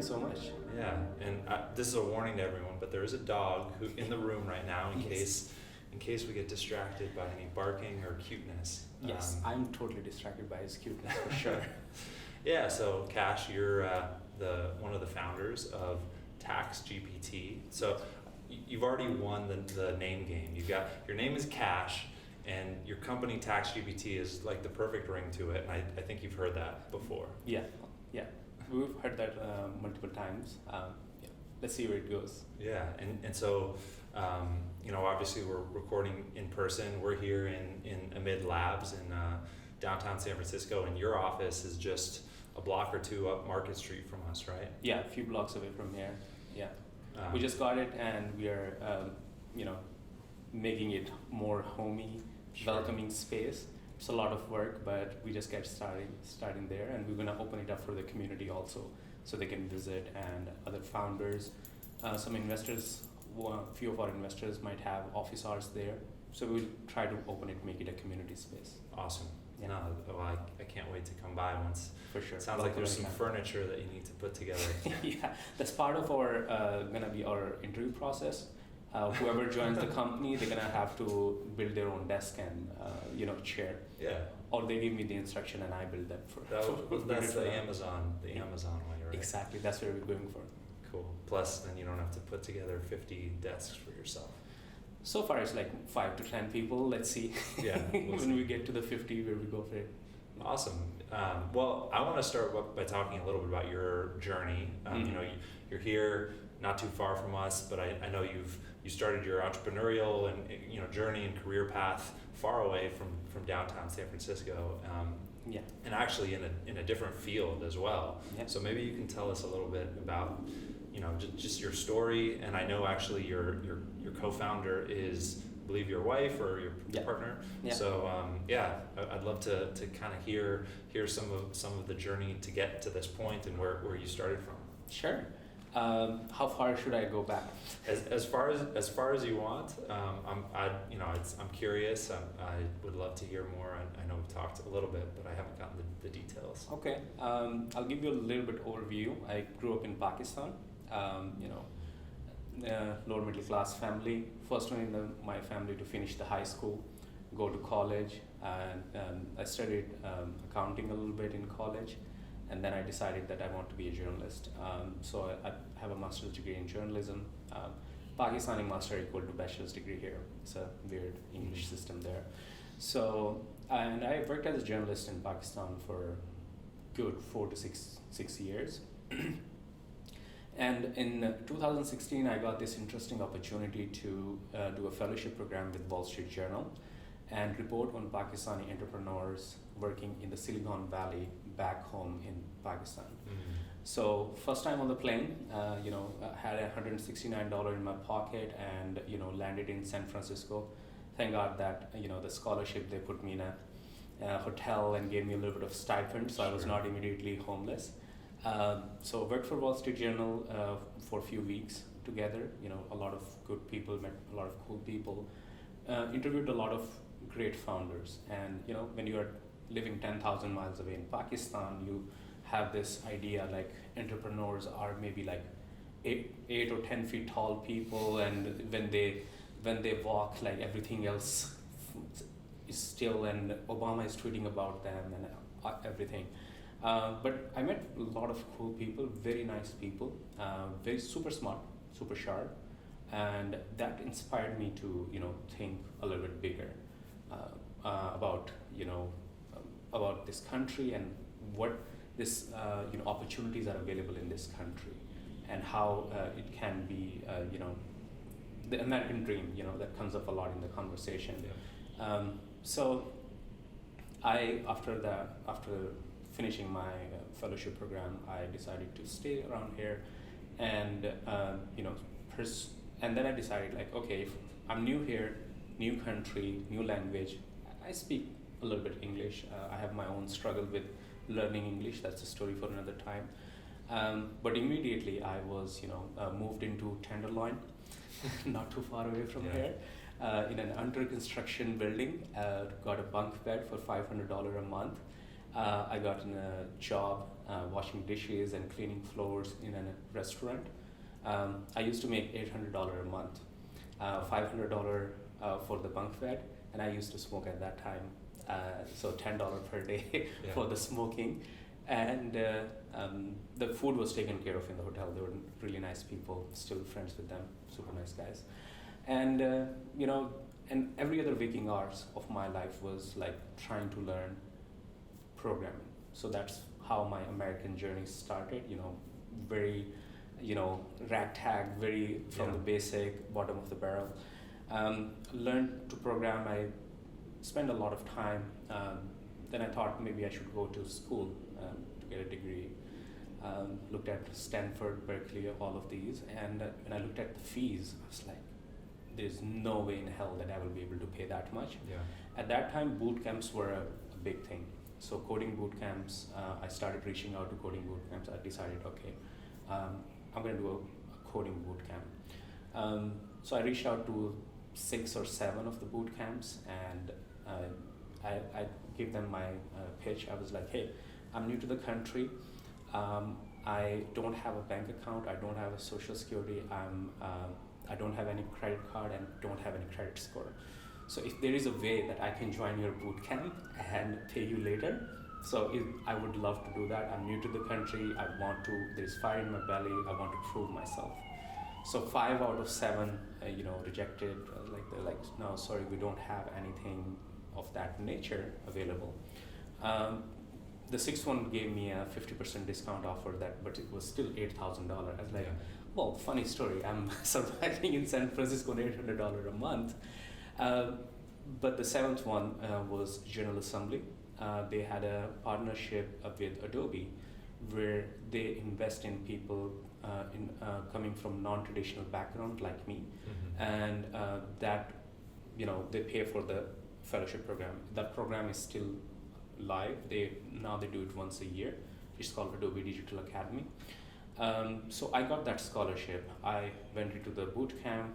you so much. Yeah, and this is a warning to everyone, but there is a dog who in the room right now in case we get distracted by any barking or cuteness. Yes, I'm totally distracted by his cuteness for sure. Yeah, so Kash, you're one of the founders of TaxGPT. So you've already won the name game. Your name is Kash, and your company TaxGPT is like the perfect ring to it. And I think you've heard that before. Yeah, we've heard that multiple times. Let's see where it goes. Yeah, and so obviously we're recording in person. We're here in Amid Labs in downtown San Francisco, and your office is just a block or two up Market Street from us, right? Yeah, a few blocks away from here. Yeah, we just got it, and we are making it more homey, welcoming space. It's a lot of work, but we just get starting there, and we're gonna open it up for the community also, so they can visit, and other founders, some investors. A few of our investors might have office hours there, so we'll try to open it, make it a community space. Awesome. Yeah. No, well, I can't wait to come by once. For sure. It sounds like there's some furniture that you need to put together. Yeah, that's part of our gonna be our interview process. Whoever joins the company, they're gonna have to build their own desk and chair. Yeah. Or they give me the instruction and I build them for. That's the Amazon way, right? Exactly, that's what we're going for. Cool. Plus, then you don't have to put together 50 desks for yourself. So far, it's like 5 to 10 people. Let's see. Yeah. When we get to the 50, where we go for it. Awesome. Well, I want to start by talking a little bit about your journey. You're here, not too far from us, but I know you started your entrepreneurial and journey and career path far away from downtown San Francisco. And actually in a different field as well. Yeah. So maybe you can tell us a little bit about just your story. And I know actually your co-founder is, I believe, your wife or your partner. Yeah. So I'd love to kind of hear some of the journey to get to this point and where you started from. Sure. How far should I go back? As far as you want. I'm curious. I would love to hear more. I know we've talked a little bit, but I haven't gotten the details. Okay. I'll give you a little bit overview. I grew up in Pakistan. Lower middle class family. First one in my family to finish the high school, go to college, and I studied accounting a little bit in college. And then I decided that I want to be a journalist. So I have a master's degree in journalism. Pakistani master equal to bachelor's degree here. It's a weird English system there. So, and I worked as a journalist in Pakistan for good 4 to 6 years. And in 2016, I got this interesting opportunity to do a fellowship program with Wall Street Journal and report on Pakistani entrepreneurs working in the Silicon Valley back home in Pakistan. Mm-hmm. So first time on the plane, I had $169 in my pocket and, landed in San Francisco. Thank God that, the scholarship, they put me in a hotel and gave me a little bit of stipend, so I was not immediately homeless. So worked for Wall Street Journal for a few weeks together, a lot of good people, met a lot of cool people, interviewed a lot of great founders. And, when you are living 10,000 miles away in Pakistan, you have this idea like entrepreneurs are maybe like 8 or 10 feet tall people, and when they walk, like everything else is still, and Obama is tweeting about them and everything. But I met a lot of cool people, very nice people, very super smart, super sharp, and that inspired me to think a little bit bigger about this country and what this opportunities are available in this country, and how it can be the American dream that comes up a lot in the conversation. Yeah. So I after finishing my fellowship program, I decided to stay around here, and and then I decided like, okay, if I'm new here, new country, new language, I speak a little bit English. I have my own struggle with learning English. That's a story for another time. But immediately I was moved into Tenderloin, not too far away from here, in an under construction building. Got a bunk bed for $500 a month. I got a job washing dishes and cleaning floors in a restaurant. I used to make $800 a month, $500 for the bunk bed, and I used to smoke at that time, so $10 per day Yeah. for the smoking. And the food was taken care of in the hotel. They were really nice people, still friends with them, super nice guys. And and every other waking hours of my life was like trying to learn programming. So that's how my American journey started. Very, ragtag, very from Yeah. the basic, bottom of the barrel. Learned to program. I spent a lot of time. Then I thought maybe I should go to school to get a degree. Looked at Stanford, Berkeley, all of these, and when I looked at the fees, I was like, there's no way in hell that I will be able to pay that much. Yeah. At that time, boot camps were a big thing. So coding boot camps, I started reaching out to coding boot camps. I decided, okay, I'm going to do a coding boot camp. So I reached out to 6 or 7 of the boot camps, and I gave them my pitch. I was like, hey, I'm new to the country. I don't have a bank account. I don't have a social security. I don't have any credit card and don't have any credit score. So if there is a way that I can join your boot camp and pay you later, I would love to do that. I'm new to the country. There's fire in my belly. I want to prove myself. So 5 out of 7, rejected. They're like, no, sorry, we don't have anything of that nature available. The 6th one gave me a 50% discount offer, but it was still $8,000. I was like, well, funny story. I'm surviving in San Francisco on $800 a month. But the 7th one was General Assembly. They had a partnership with Adobe where they invest in people coming from non-traditional background like me, and they pay for the fellowship program. That program is still live. Now they do it once a year. It's called Adobe Digital Academy. So I got that scholarship. I went into the boot camp.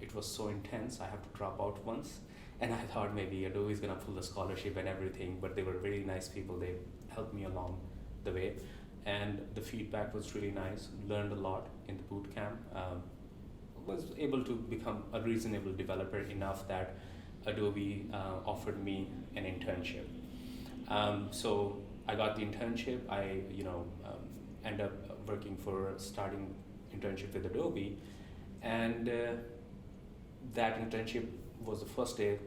It was so intense. I have to drop out once. And I thought maybe Adobe is going to pull the scholarship and everything, but they were really nice people. They helped me along the way. And the feedback was really nice. Learned a lot in the boot camp. Was able to become a reasonable developer enough that Adobe offered me an internship. So I got the internship. I end up starting internship with Adobe, and that internship was the first day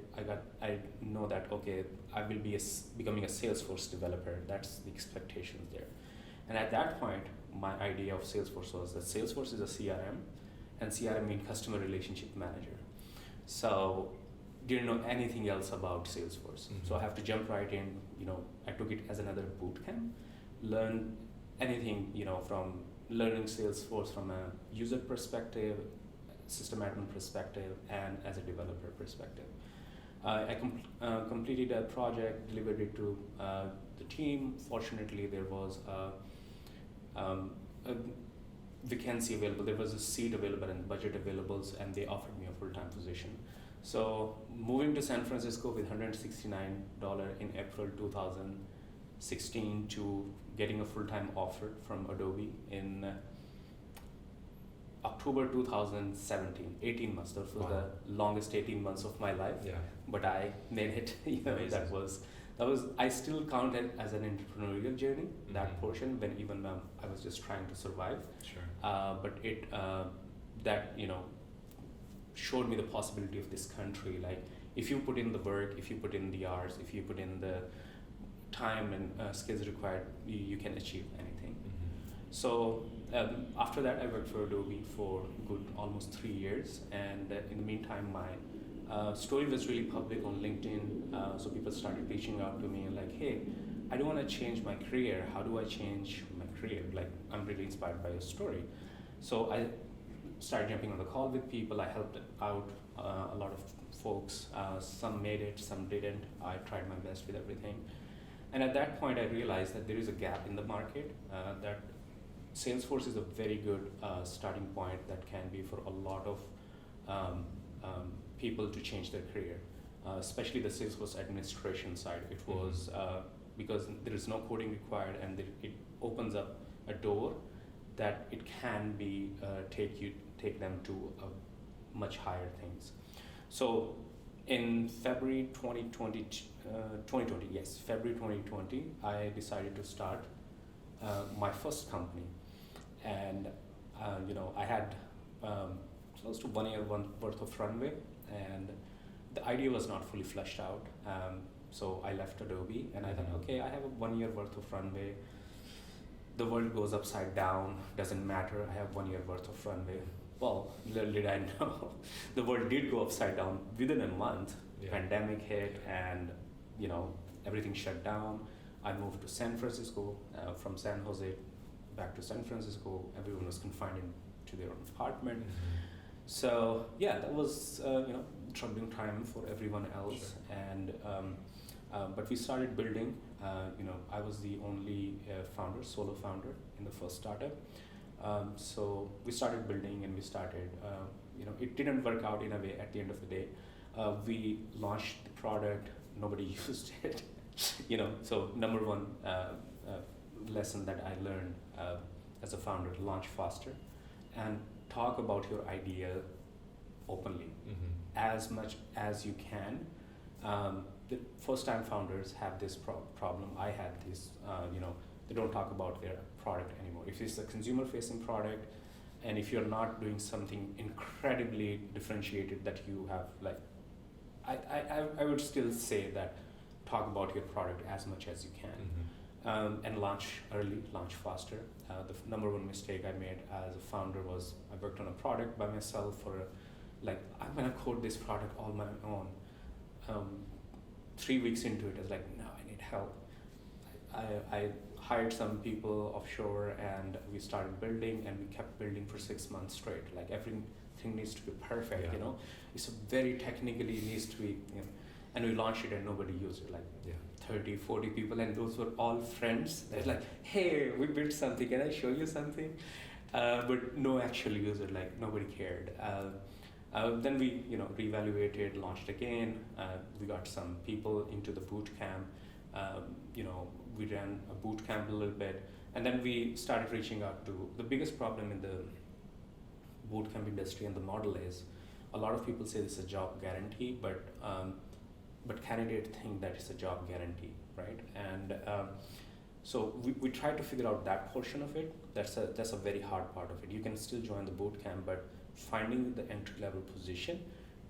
I know that, okay, I will be becoming a Salesforce developer. That's the expectations there. And at that point, my idea of Salesforce was that Salesforce is a CRM, and CRM means customer relationship manager. So didn't know anything else about Salesforce. So I have to jump right in. I took it as another boot camp, learn anything, from learning Salesforce from a user perspective, system admin perspective, and as a developer perspective. I completed a project, delivered it to the team. Fortunately, there was a vacancy available. There was a seat available and budget available, and they offered me a full-time position. So moving to San Francisco with $169 in April 2016 to getting a full-time offer from Adobe in October 2017, 18 months. That was the longest 18 months of my life. Yeah. But I made it. Amazing. that was. I still count it as an entrepreneurial journey. That portion, when I was just trying to survive. Sure. But it showed me the possibility of this country. Like, if you put in the work, if you put in the hours, if you put in the time and skills required, you can achieve anything. So after that, I worked for Adobe for good almost 3 years, and in the meantime, my story was really public on LinkedIn. So people started reaching out to me like, "Hey, I don't want to change my career. How do I change my career? Like, I'm really inspired by your story." So I started jumping on the call with people. I helped out a lot of folks. Some made it, some didn't. I tried my best with everything. And at that point, I realized that there is a gap in the market, that Salesforce is a very good starting point that can be for a lot of people to change their career, especially the Salesforce administration side. It was because there is no coding required, and it opens up a door that it can be take them to much higher things. So in February 2020, yes, February 2020, I decided to start my first company, and I had close to 1 year worth of runway, and the idea was not fully fleshed out. So I left Adobe, and I thought, okay, I have a 1 year worth of runway. The world goes upside down, doesn't matter, I have 1 year worth of runway. Well, little did I know, the world did go upside down within a month. Yeah. Pandemic hit, and everything shut down. I moved to San Francisco, from San Jose back to San Francisco. Everyone was confined to their own apartment. So yeah, that was troubling time for everyone else. Sure. And but we started building. I was the only solo founder in the first startup. So we started building, and we started. It didn't work out in a way. At the end of the day, we launched the product. Nobody used it. So number one lesson that I learned as a founder: launch faster, and talk about your idea openly, as much as you can. The first-time founders have this problem. I had this. They don't talk about their product anymore. If it's a consumer-facing product, and if you're not doing something incredibly differentiated that you have, like, I would still say that talk about your product as much as you can, and launch early, launch faster. The number one mistake I made as a founder was I worked on a product by myself for I'm gonna code this product all my own. 3 weeks into it, I was like, no, I need help. I hired some people offshore, and we started building, and we kept building for 6 months straight. Like, everything needs to be perfect, Yeah. It's very technically needs to be, and we launched it, and nobody used it, 30, 40 people, and those were all friends. They're like, hey, we built something, can I show you something? But no actual user, nobody cared. Then we, reevaluated, launched again. We got some people into the bootcamp. We ran a bootcamp a little bit, and then we started reaching out to the biggest problem in the bootcamp industry and the model is a lot of people say this is a job guarantee, but candidates think that it's a job guarantee, right? And so we tried to figure out that portion of it. That's a very hard part of it. You can still join the bootcamp, but finding the entry-level position,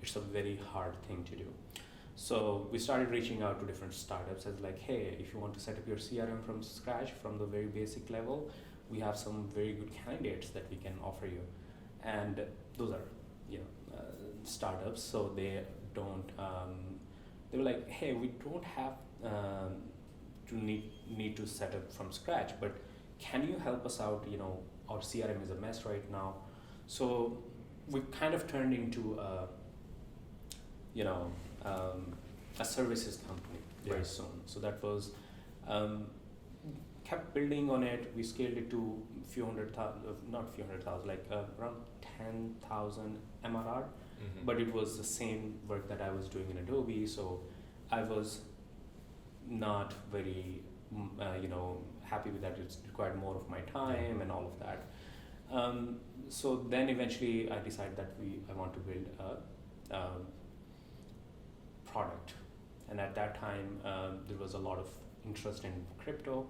it's a very hard thing to do. So we started reaching out to different startups as hey, if you want to set up your CRM from scratch, from the very basic level, we have some very good candidates that we can offer you. And those are, startups, so they don't, they were like, hey, we don't have to need to set up from scratch, but can you help us out? Our CRM is a mess right now. So we kind of turned into a services company very soon. So that was, kept building on it. We scaled it to around 10,000 MRR, but it was the same work that I was doing in Adobe. So I was not very, happy with that. It required more of my time and all of that. So then eventually I decided that I want to build a product. And at that time, there was a lot of interest in crypto.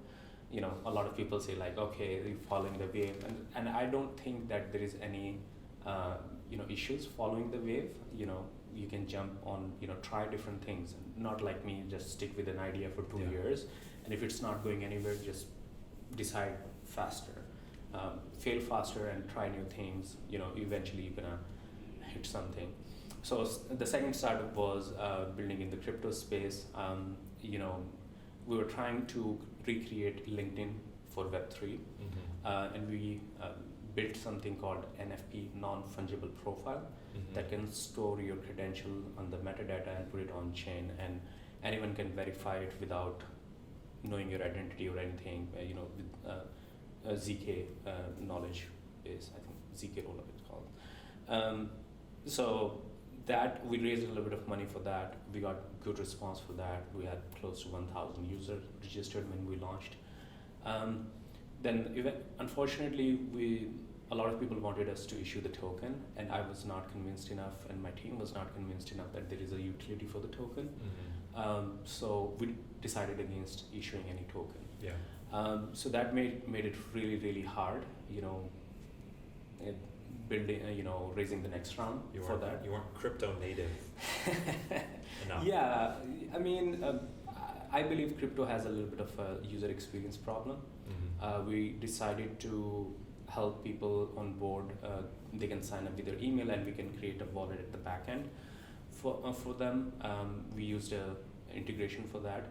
A lot of people say okay, you're following the wave. And I don't think that there is any, issues following the wave. You can jump on, try different things. Not like me, just stick with an idea for 2 years. And if it's not going anywhere, just decide faster. Fail faster and try new things. Eventually you're gonna hit something. So the second startup was building in the crypto space. We were trying to recreate LinkedIn for Web3, and we built something called NFP, non-fungible profile, that can store your credential on the metadata and put it on chain, and anyone can verify it without knowing your identity or anything. With ZK knowledge base, I think ZK rollup it's called. So that we raised a little bit of money for that. We got good response for that. We had close to 1,000 users registered when we launched. Unfortunately, a lot of people wanted us to issue the token, and I was not convinced enough, and my team was not convinced enough that there is a utility for the token. So we decided against issuing any token. Yeah. So that made it really, really hard, building, raising the next round for that. You weren't crypto native enough. Yeah, I mean, I believe crypto has a little bit of a user experience problem. We decided to help people on board. They can sign up with their email, and we can create a wallet at the back end for them. We used a integration for that.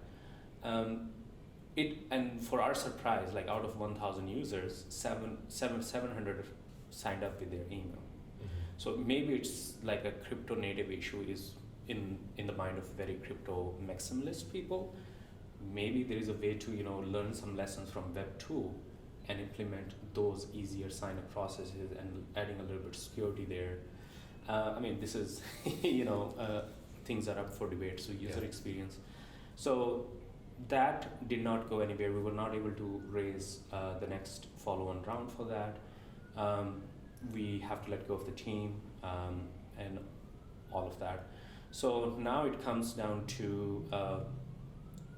And for our surprise, like out of 1,000 users, 700 signed up with their email. So maybe it's like a crypto native issue is in the mind of very crypto maximalist people. Maybe there is a way to learn some lessons from Web 2 and implement those easier sign-up processes and adding a little bit of security there. I mean, this is things are up for debate. So user experience. So that did not go anywhere. We were not able to raise the next follow-on round for that. We have to let go of the team and all of that. So now it comes down to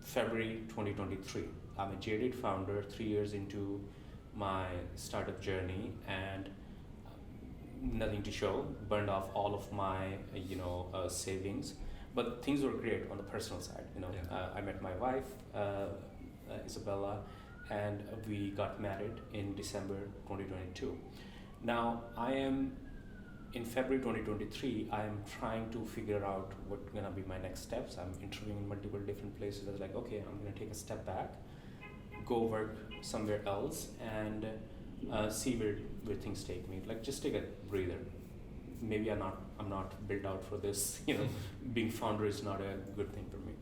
February 2023. I'm a jaded founder, 3 years into my startup journey, and nothing to show. Burned off all of my savings, but things were great on the personal side. I met my wife, Isabella, and we got married in December 2022. Now in February 2023, I am trying to figure out what's gonna be my next steps. I'm interviewing in multiple different places. I was like, okay, I'm gonna take a step back, go work somewhere else, and see where things take me. Like, just take a breather. Maybe I'm not built out for this. Being founder is not a good thing for me.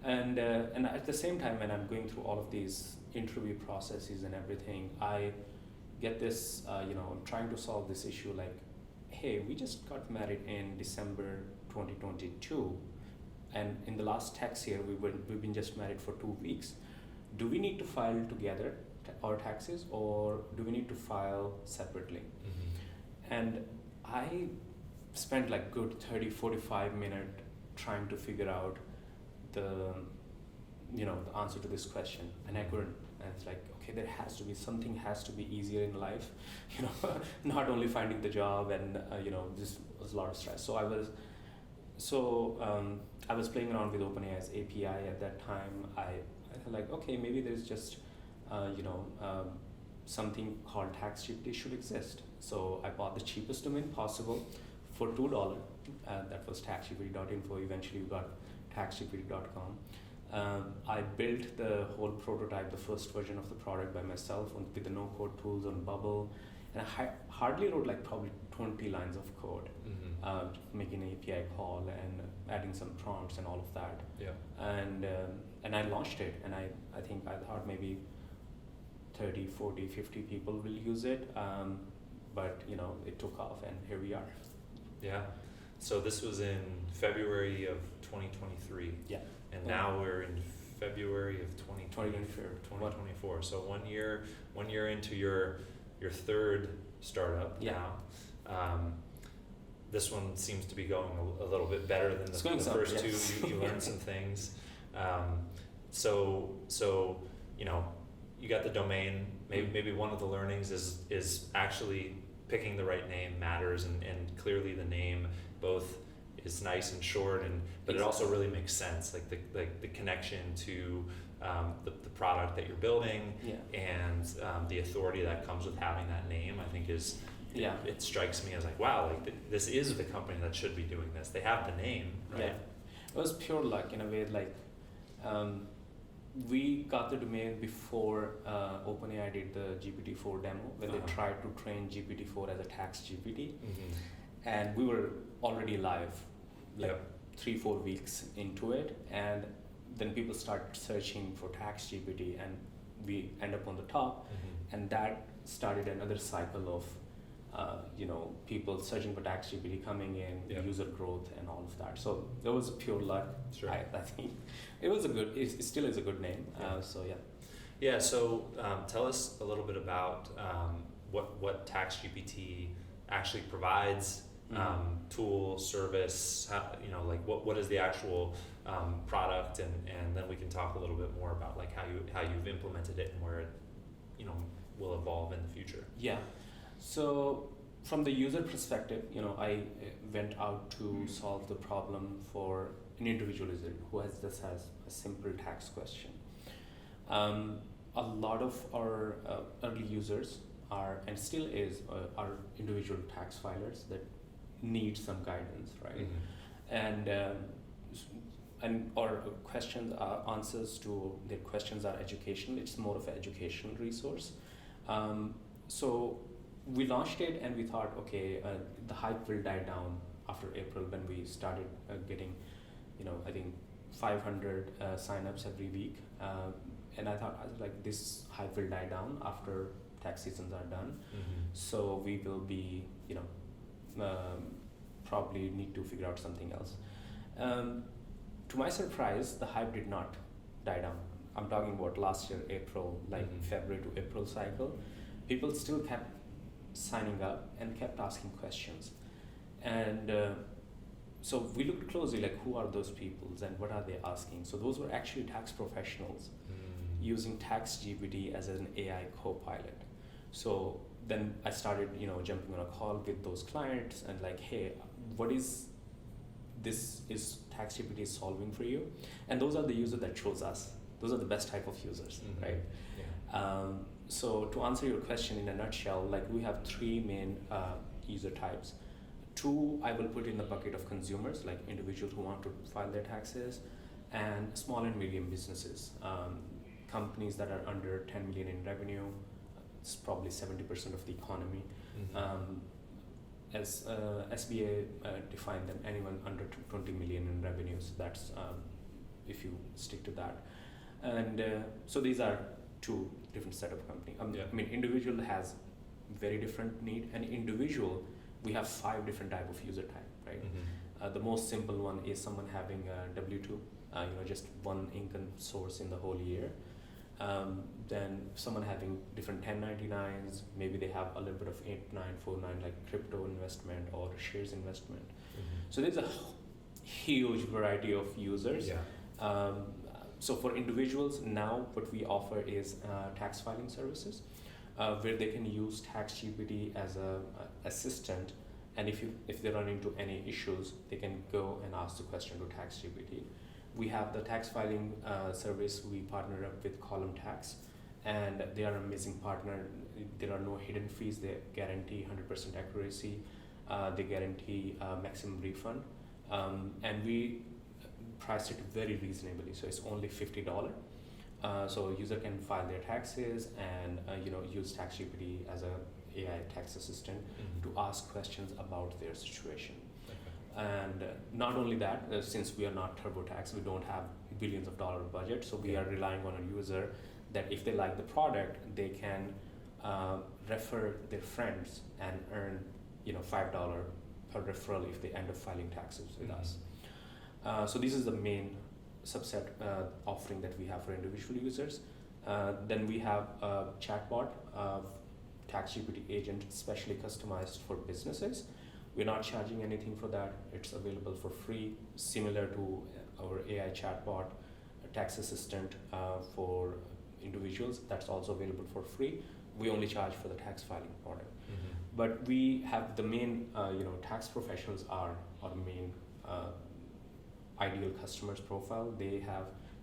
And at the same time, when I'm going through all of these interview processes and everything, I get this. I'm trying to solve this issue. Like, hey, we just got married in December 2022, and in the last tax year, we've been just married for 2 weeks. Do we need to file together our taxes, or do we need to file separately? And I spent like good 30-45 minutes trying to figure out the answer to this question, and I couldn't. And it's like, okay, something has to be easier in life, not only finding the job, and this was a lot of stress. So I was playing around with OpenAI's API at that time. I thought like, okay, maybe there's just something called TaxGPT should exist. So I bought the cheapest domain possible for $2. That was taxgpt.info. Eventually we got taxgpt.com. I built the whole prototype, the first version of the product by myself with the no-code tools on Bubble, and I hardly wrote like probably 20 lines of code, making an API call and adding some prompts and all of that. Yeah. And I launched it, and I thought maybe 30, 40, 50 people will use it, but it took off, and here we are. Yeah. So this was in February of 2023. Yeah. And now we're in February of 2024. So 1 year into your third startup now. This one seems to be going a little bit better than the first two. You learned some things. So you got the domain. Maybe one of the learnings is actually picking the right name matters, and clearly the name both is nice and short, but it also really makes sense, like the connection to the product that you're building, and the authority that comes with having that name. I think it strikes me as like, wow, like this is the company that should be doing this. They have the name, right? Yeah. It was pure luck in a way. Like, we got the domain before OpenAI did the GPT-4 demo, when they tried to train GPT-4 as a tax GPT, and we were already live, 3-4 weeks into it, and then people start searching for TaxGPT, and we end up on the top, and that started another cycle of people searching for TaxGPT coming in, Yeah. user growth and all of that. So there was pure luck. Sure. I think it still is a good name. Yeah. So yeah. Yeah, so tell us a little bit about what TaxGPT actually provides, tool, service, what is the actual product, and then we can talk a little bit more about like how you've implemented it and where it will evolve in the future. Yeah. So from the user perspective, I went out to solve the problem for an individual user who has a simple tax question. A lot of our early users are, and still is, are individual tax filers that need some guidance, right? And our questions are answers to their questions are educational. It's more of an educational resource. So we launched it and we thought, okay, the hype will die down after April when we started getting, I think 500 signups every week. And I thought, like, this hype will die down after tax seasons are done. So we will be, probably need to figure out something else. To my surprise, the hype did not die down. I'm talking about last year, April, like February to April cycle. People still kept signing up and kept asking questions. And so we looked closely, like, who are those people and what are they asking? So those were actually tax professionals using TaxGPT as an AI co-pilot. So then I started, jumping on a call with those clients and like, hey, what is TaxGPT solving for you? And those are the users that chose us. Those are the best type of users, right? Yeah. So to answer your question in a nutshell, like, we have three main user types. Two, I will put in the bucket of consumers, like individuals who want to file their taxes, and small and medium businesses, companies that are under 10 million in revenue. It's probably 70% of the economy. As SBA defined them, anyone under 20 million in revenue. So that's if you stick to that. And so these are two different set of company. I mean, individual has very different need, and individual, we have 5 different type of user type, right? The most simple one is someone having a W-2, just one income source in the whole year. Then someone having different 1099s, maybe they have a little bit of 8949, like crypto investment or shares investment. So there's a huge variety of users. So for individuals, now what we offer is tax filing services, where they can use TaxGPT as a assistant, and if they run into any issues, they can go and ask the question to TaxGPT. We have the tax filing service. We partner up with Column Tax, and they are an amazing partner. There are no hidden fees. They guarantee 100% accuracy. They guarantee maximum refund, and we price it very reasonably. So it's only $50. So a user can file their taxes and use TaxGPT as a AI tax assistant to ask questions about their situation. And not only that, since we are not TurboTax, we don't have billions of dollar budget, so we are relying on a user that if they like the product, they can refer their friends and earn $5 per referral if they end up filing taxes with us. So this is the main subset offering that we have for individual users. Then we have a chatbot, TaxGPT agent, specially customized for businesses. We're not charging anything for that. It's available for free, similar to our AI chatbot, a tax assistant for individuals. That's also available for free. We only charge for the tax filing product. But we have the main, tax professionals are our main ideal customers profile. They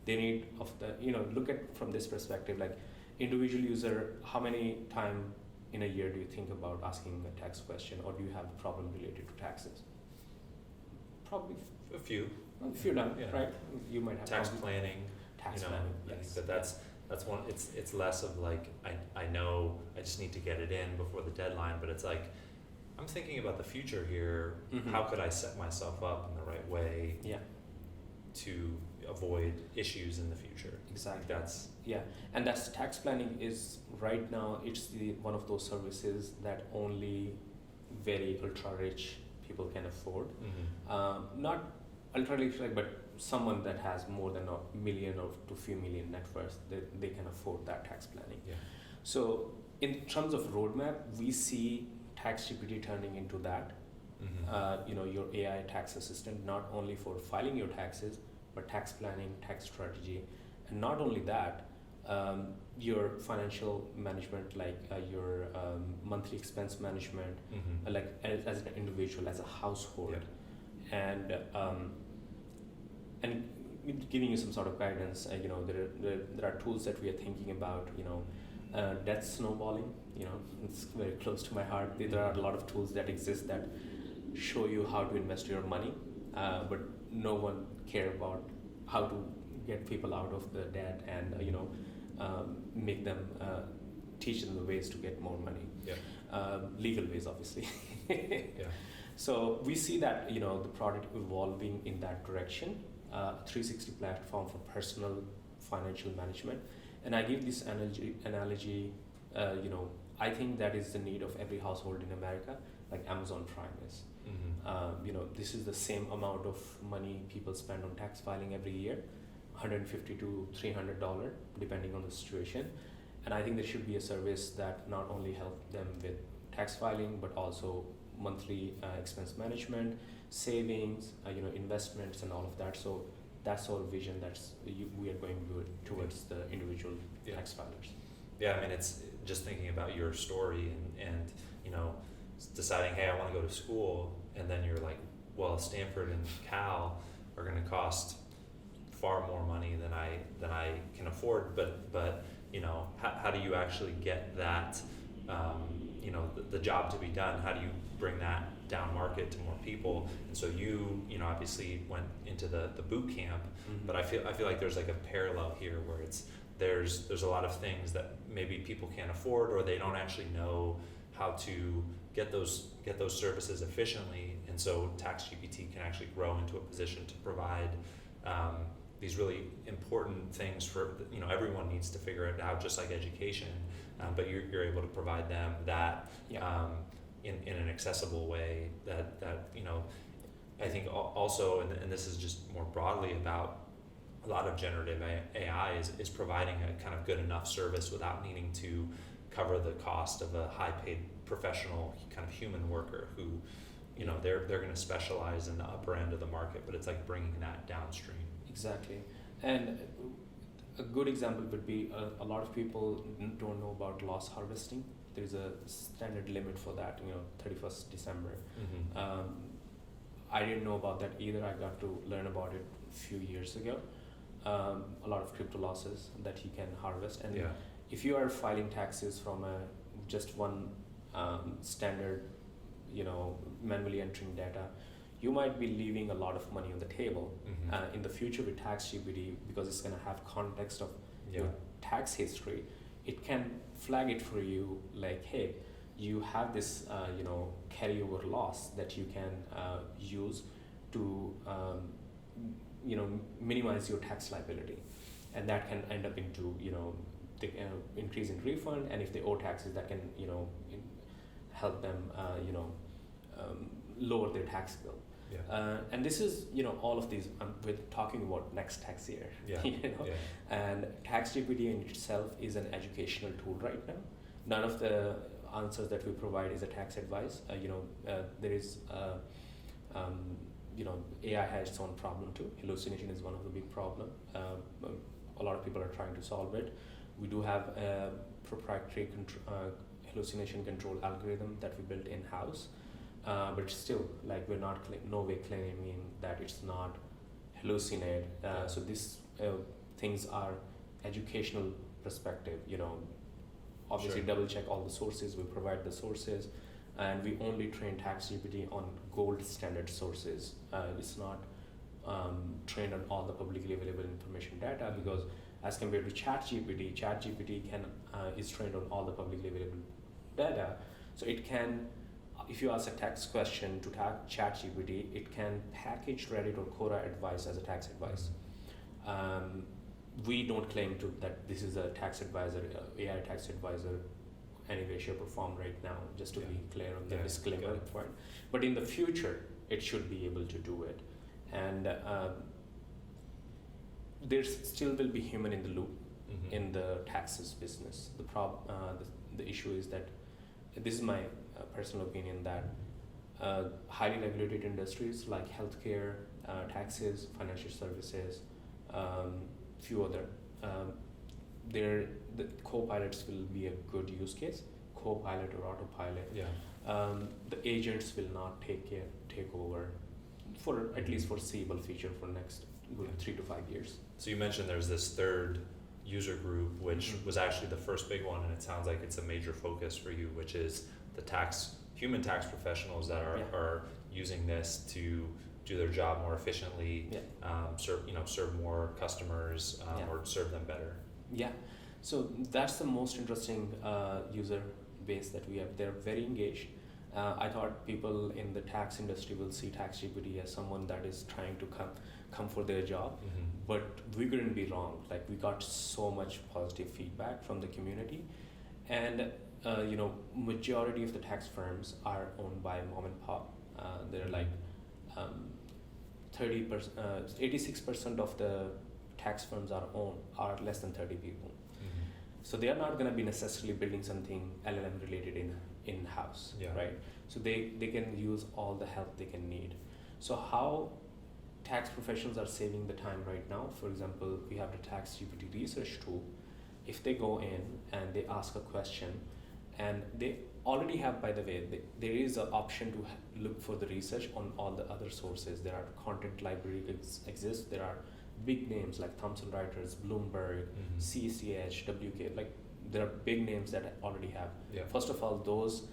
need of the, look at from this perspective, like individual user, how many time in a year do you think about asking a tax question, or do you have a problem related to taxes? Probably a few done, right? You might have tax planning. Tax planning. Yes. But that's one. It's less of like I know I just need to get it in before the deadline, but it's like I'm thinking about the future here. How could I set myself up in the right way? To avoid issues in the future. Exactly. And that's tax planning is right now. It's one of those services that only very ultra rich people can afford. Mm-hmm. Not ultra rich, like, but someone that has more than a million or to few million net worth, they can afford that tax planning. Yeah. So in terms of roadmap, we see TaxGPT turning into that. Mm-hmm. Your AI tax assistant, not only for filing your taxes, but tax planning, tax strategy, and not only that, your financial management, like your monthly expense management, Mm-hmm. like as an individual, as a household, and giving you some sort of guidance. There are tools that we are thinking about. Debt snowballing. It's very close to my heart. There are a lot of tools that exist that show you how to invest your money, but no one care about how to get people out of the debt and make them teach them the ways to get more money. Yeah. Legal ways, obviously. Yeah. So we see that the product evolving in that direction, 360 platform for personal financial management. And I give this analogy. I think that is the need of every household in America, like Amazon Prime is. Mm-hmm. This is the same amount of money people spend on tax filing every year, $150 to $300, depending on the situation. And I think there should be a service that not only help them with tax filing, but also monthly expense management, savings, investments, and all of that. So that's our vision. We are going towards the individual tax filers. Yeah, I mean, it's just thinking about your story and deciding, hey, I want to go to school, and then you're like, well, Stanford and Cal are going to cost far more money than I can afford. But how do you actually get that the job to be done? How do you bring that down market to more people? And so you obviously went into the boot camp, Mm-hmm. but I feel like there's like a parallel here where there's a lot of things that maybe people can't afford, or they don't actually know how to get those services efficiently. And so TaxGPT can actually grow into a position to provide these really important things for everyone needs to figure it out, just like education. But you're able to provide them that in an accessible way that I think also, and this is just more broadly about a lot of generative AI is providing a kind of good enough service without needing to cover the cost of a high paid professional kind of human worker who they're going to specialize in the upper end of the market, but it's like bringing that downstream. Exactly. And a good example would be a lot of people don't know about loss harvesting. There's a standard limit for that, 31st December. Mm-hmm. I didn't know about that either. I got to learn about it a few years ago. A lot of crypto losses that you can harvest. And if you are filing taxes from just one standard, manually entering data, you might be leaving a lot of money on the table. Mm-hmm. In the future with TaxGPT, because it's going to have context of your tax history, it can flag it for you like, hey, you have this carryover loss that you can use to minimize your tax liability, and that can end up into the increase in refund, and if they owe taxes, that can help them lower their tax bill. And this is all of these we're talking about next tax year. And TaxGPT in itself is an educational tool right now. None of the answers that we provide is a tax advice. There is AI has its own problem too. Hallucination is one of the big problem. A lot of people are trying to solve it. We do have a proprietary hallucination control algorithm that we built in-house. But still, like, we're not no way claiming that it's not hallucinate. So these things are educational perspective. Obviously double check all the sources. We provide the sources, and we only train TaxGPT on gold standard sources. It's not trained on all the publicly available information data, because as compared to ChatGPT is trained on all the publicly available data. So it can, if you ask a tax question to ChatGPT, it can package Reddit or Quora advice as a tax advice. We don't claim that this is a tax advisor, AI tax advisor any way, shape, or form right now, just to Yeah. be clear on the Yeah, disclaimer good. point. But in the future, it should be able to do it. And there still will be human in the loop Mhm. in the taxes business. The issue is that, this is my personal opinion, that highly regulated industries like healthcare, taxes, financial services, few other, the co-pilots will be a good use case, co-pilot or autopilot. Yeah. The agents will not take over for at least foreseeable future for next good Yeah. 3 to 5 years. So you mentioned there's this third user group, which Mhm. was actually the first big one, and it sounds like it's a major focus for you, which is the human tax professionals that Yeah. are using this to do their job more efficiently, Yeah. serve more customers, Yeah. or serve them better. Yeah, so that's the most interesting user base that we have. They're very engaged. I thought people in the tax industry will see TaxGPT as someone that is trying to come for their job, Mm-hmm. but we couldn't be wrong. Like, we got so much positive feedback from the community, and majority of the tax firms are owned by mom and pop. They're like 30%, 86% of the tax firms are less than 30 people. Mm-hmm. So they are not going to be necessarily building something LLM related in-house, Yeah. right? So they can use all the help they can need. So how tax professionals are saving the time right now, for example, we have the TaxGPT research tool. If they go in and they ask a question, and they already have, by the way, there is an option to look for the research on all the other sources. There are content library exist. There are big names like Thomson Reuters, Bloomberg, Mm-hmm. CCH, WK, like there are big names that already have. Yeah. First of all, those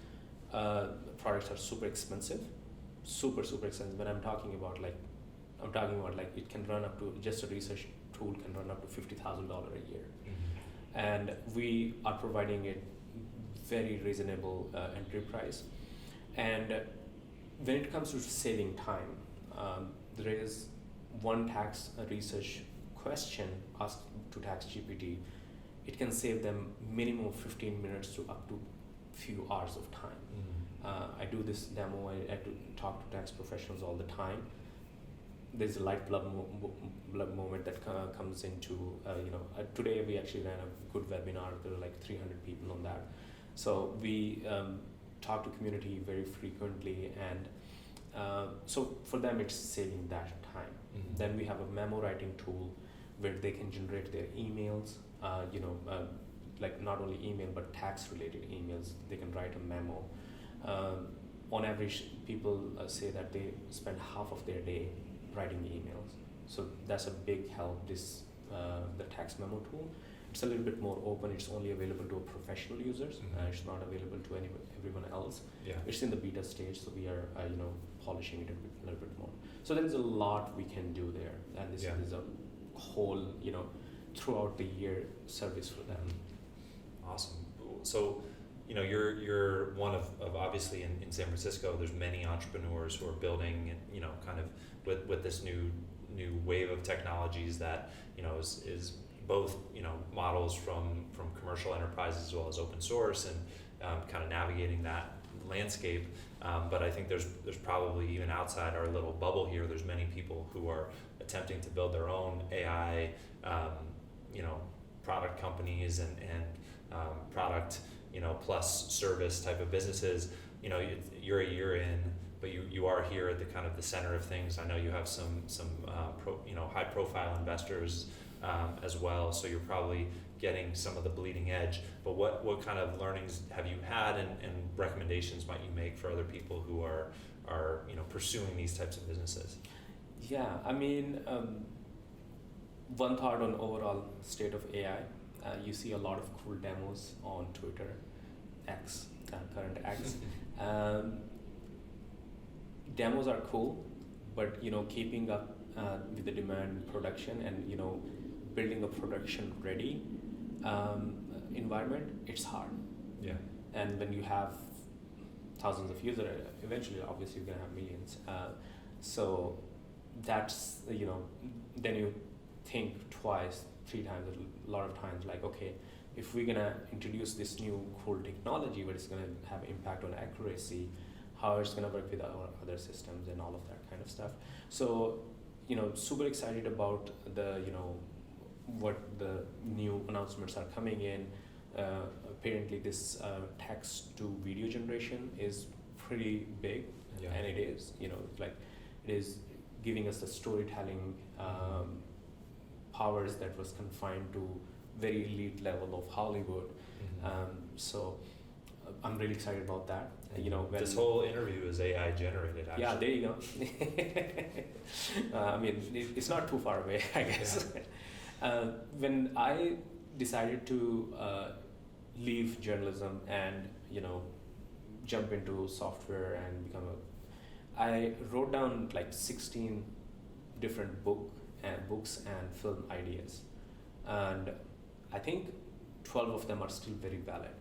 products are super expensive, super expensive. When I'm talking about like it can run up to, just a research tool can run up to $50,000 a year, Mm-hmm. and we are providing it very reasonable entry price. And when it comes to saving time, there is one tax research question asked to TaxGPT. It can save them minimum of 15 minutes to up to few hours of time. Mm-hmm. I do this demo. I do talk to tax professionals all the time. There's a light bulb moment that comes into, today we actually ran a good webinar. There were like 300 people on that. So we talk to community very frequently, and so for them it's saving that time. Mm-hmm. Then we have a memo writing tool where they can generate their emails, like not only email but tax related emails. They can write a memo. On average, people say that they spend half of their day writing emails. So that's a big help, the tax memo tool. It's a little bit more open. It's only available to professional users. Mhm. It's not available to everyone else. Yeah. It's in the beta stage, so we are polishing it a little bit more. So there is a lot we can do there, and this Yeah. is a whole throughout the year service for them. Awesome. So, you're one of obviously in San Francisco, there's many entrepreneurs who are building, kind of with this new wave of technologies that, is both, models from commercial enterprises as well as open source, and kind of navigating that landscape. But I think there's probably, even outside our little bubble here, there's many people who are attempting to build their own AI, product companies and product, plus service type of businesses. You're a year in, but you are here at the kind of the center of things. I know you have some high profile investors as well, so you're probably getting some of the bleeding edge. But what kind of learnings have you had, and recommendations might you make for other people who are pursuing these types of businesses? Yeah, I mean, one thought on overall state of AI. You see a lot of cool demos on Twitter, X, current X. Demos are cool, but keeping up with the demand production, and building a production ready environment, it's hard. Yeah. And when you have thousands of users, eventually obviously you're gonna have millions. So that's then you think twice, 3 times, a lot of times, like, okay, if we're gonna introduce this new cool technology, but it's gonna have impact on accuracy, how it's gonna work with our other systems and all of that kind of stuff. So, super excited about the, what the new announcements are coming in. Apparently this text to video generation is pretty big, and it is, like it is giving us the storytelling powers that was confined to very elite level of Hollywood. So I'm really excited about that. When this whole interview is AI generated, actually. Yeah, there you go. I mean, it's not too far away, I guess. When I decided to leave journalism and jump into software and I wrote down like 16 different books and film ideas, and I think 12 of them are still very valid.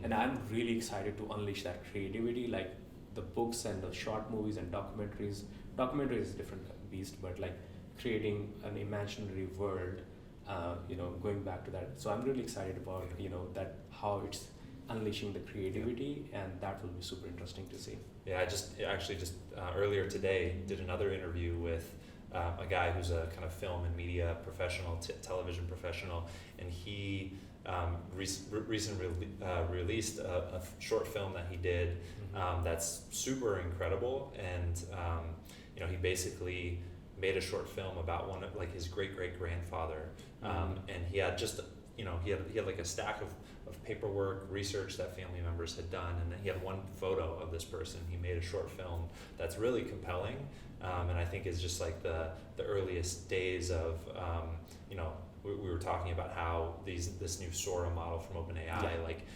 And I'm really excited to unleash that creativity, like the books and the short movies and documentaries. Documentary is a different beast, but like creating an imaginary world, going back to that. So I'm really excited about, that how it's unleashing the creativity, and that will be super interesting to see. Yeah, I just earlier today did another interview with a guy who's a kind of film and media professional, television professional, and he recently released a short film that he did that's super incredible, and he basically made a short film about one of like his great grandfather, and he had just he had like a stack of paperwork, research that family members had done, and then he had one photo of this person. He made a short film that's really compelling, and I think is just like the earliest days of we were talking about how this new Sora model from OpenAI, like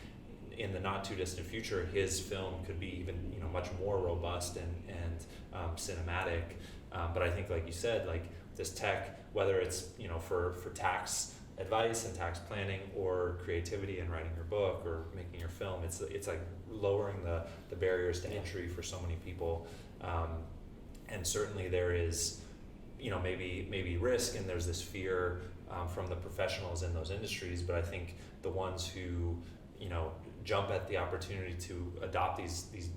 in the not too distant future, his film could be even much more robust and cinematic. But I think, like you said, like this tech, whether it's for tax advice and tax planning, or creativity and writing your book or making your film, it's like lowering the barriers to entry for so many people. And certainly there is maybe risk, and there's this fear from the professionals in those industries, but I think the ones who jump at the opportunity to adopt these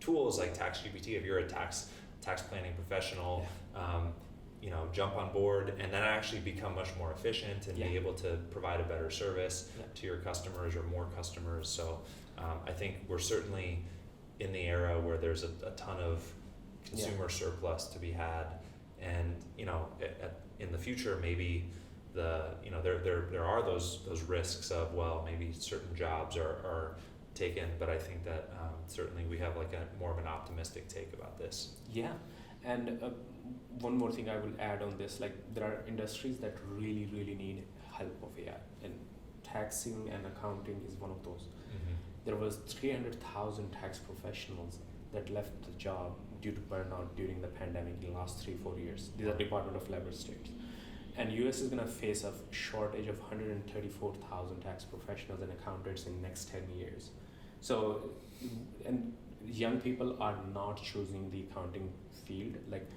tools like TaxGPT, if you're a tax planning professional, jump on board and then actually become much more efficient and be able to provide a better service to your customers or more customers. So I think we're certainly in the era where there's a ton of consumer surplus to be had, and in the future maybe there are those risks of, well, maybe certain jobs are taken, but I think that certainly we have like a more of an optimistic take about this. Yeah, and one more thing I will add on this, like there are industries that really need help of AI, and taxing and accounting is one of those. There was 300,000 tax professionals that left the job due to burnout during the pandemic in the last 3-4 years. These are Department of Labor states. And US is going to face a shortage of 134,000 tax professionals and accountants in the next 10 years. So, and young people are not choosing the accounting field. Like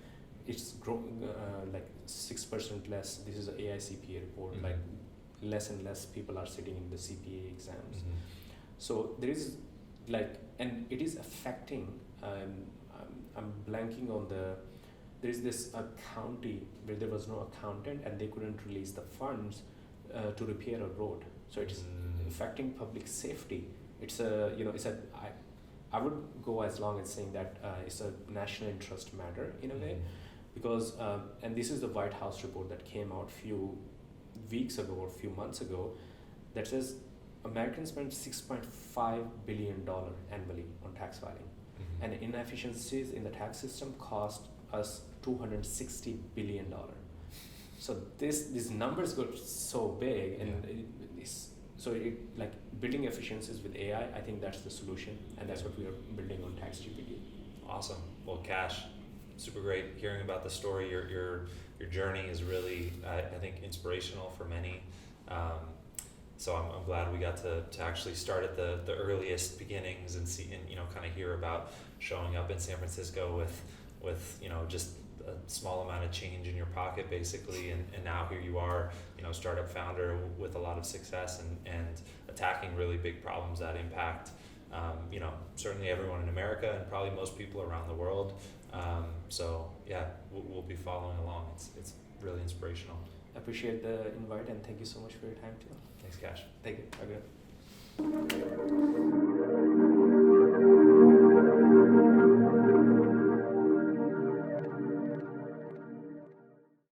it's growing like 6% less. This is an AI CPA report. Like less and less people are sitting in the CPA exams. So there is like, and it is affecting, I'm blanking on there is this county where there was no accountant and they couldn't release the funds to repair a road. So it is affecting public safety. It's I would go as long as saying that it's a national interest matter in a way, because, and this is the White House report that came out few weeks ago or few months ago that says Americans spend $6.5 billion annually on tax filing, and inefficiencies in the tax system cost us $260 billion. So these numbers got so big, and so like building efficiencies with AI, I think that's the solution, and that's what we are building on TaxGPT. Awesome. Well, Kash, super great hearing about the story. Your journey is really, I think, inspirational for many. So I'm glad we got to actually start at the earliest beginnings and see and kind of hear about showing up in San Francisco with just a small amount of change in your pocket basically, and now here you are, you know, startup founder with a lot of success and attacking really big problems that impact, you know, certainly everyone in America and probably most people around the world. So yeah, we'll be following along. It's really inspirational. Appreciate the invite and thank you so much for your time too. Thanks, Kash. Thank you. Okay.